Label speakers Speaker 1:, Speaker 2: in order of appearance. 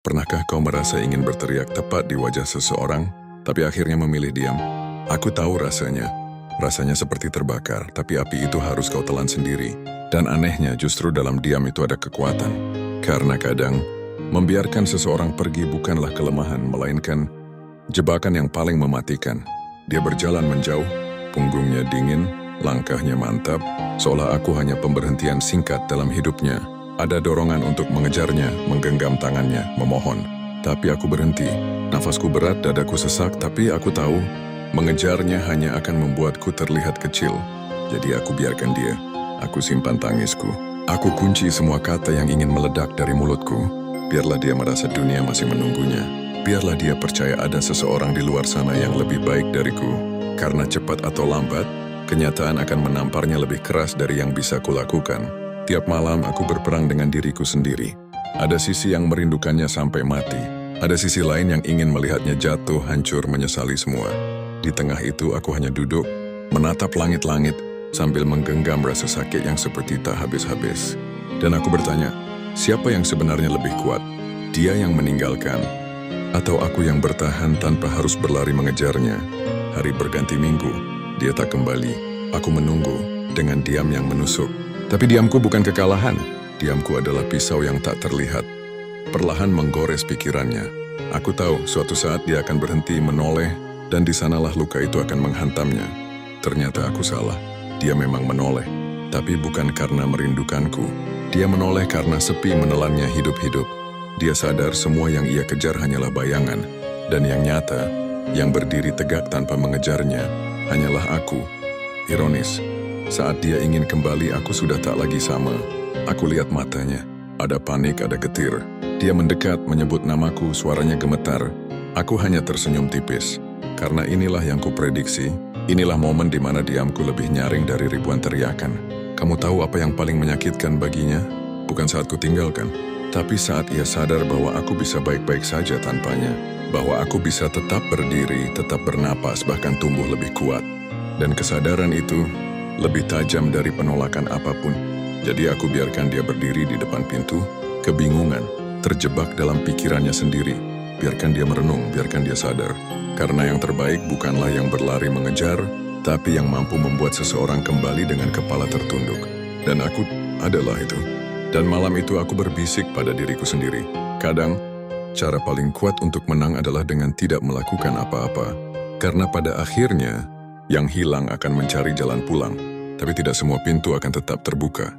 Speaker 1: Pernahkah kau merasa ingin berteriak tepat di wajah seseorang, tapi akhirnya memilih diam? Aku tahu rasanya. Rasanya seperti terbakar, tapi api itu harus kau telan sendiri. Dan anehnya justru dalam diam itu ada kekuatan. Karena kadang, membiarkan seseorang pergi bukanlah kelemahan, melainkan jebakan yang paling mematikan. Dia berjalan menjauh, punggungnya dingin, langkahnya mantap, seolah aku hanya pemberhentian singkat dalam hidupnya. Ada dorongan untuk mengejarnya, menggenggam tangannya, memohon. Tapi aku berhenti. Nafasku berat, dadaku sesak, tapi aku tahu mengejarnya hanya akan membuatku terlihat kecil. Jadi aku biarkan dia. Aku simpan tangisku. Aku kunci semua kata yang ingin meledak dari mulutku. Biarlah dia merasa dunia masih menunggunya. Biarlah dia percaya ada seseorang di luar sana yang lebih baik dariku. Karena cepat atau lambat, kenyataan akan menamparnya lebih keras dari yang bisa kulakukan. Tiap malam aku berperang dengan diriku sendiri. Ada sisi yang merindukannya sampai mati. Ada sisi lain yang ingin melihatnya jatuh, hancur, menyesali semua. Di tengah itu aku hanya duduk, menatap langit-langit, sambil menggenggam rasa sakit yang seperti tak habis-habis. Dan aku bertanya, siapa yang sebenarnya lebih kuat? Dia yang meninggalkan, atau aku yang bertahan tanpa harus berlari mengejarnya? Hari berganti minggu, dia tak kembali. Aku menunggu dengan diam yang menusuk. Tapi diamku bukan kekalahan. Diamku adalah pisau yang tak terlihat. Perlahan menggores pikirannya. Aku tahu suatu saat dia akan berhenti menoleh, dan di sanalah luka itu akan menghantamnya. Ternyata aku salah. Dia memang menoleh, tapi bukan karena merindukanku. Dia menoleh karena sepi menelannya hidup-hidup. Dia sadar semua yang ia kejar hanyalah bayangan, dan yang nyata, yang berdiri tegak tanpa mengejarnya, hanyalah aku. Ironis. Saat dia ingin kembali, aku sudah tak lagi sama. Aku lihat matanya. Ada panik, ada getir. Dia mendekat, menyebut namaku, suaranya gemetar. Aku hanya tersenyum tipis. Karena inilah yang kuprediksi. Inilah momen di mana diamku lebih nyaring dari ribuan teriakan. Kamu tahu apa yang paling menyakitkan baginya? Bukan saat kutinggalkan, tapi saat ia sadar bahwa aku bisa baik-baik saja tanpanya. Bahwa aku bisa tetap berdiri, tetap bernapas, bahkan tumbuh lebih kuat. Dan kesadaran itu lebih tajam dari penolakan apapun. Jadi aku biarkan dia berdiri di depan pintu, kebingungan, terjebak dalam pikirannya sendiri. Biarkan dia merenung, biarkan dia sadar. Karena yang terbaik bukanlah yang berlari mengejar, tapi yang mampu membuat seseorang kembali dengan kepala tertunduk. Dan aku adalah itu. Dan malam itu aku berbisik pada diriku sendiri. Kadang, cara paling kuat untuk menang adalah dengan tidak melakukan apa-apa. Karena pada akhirnya, yang hilang akan mencari jalan pulang, tapi tidak semua pintu akan tetap terbuka.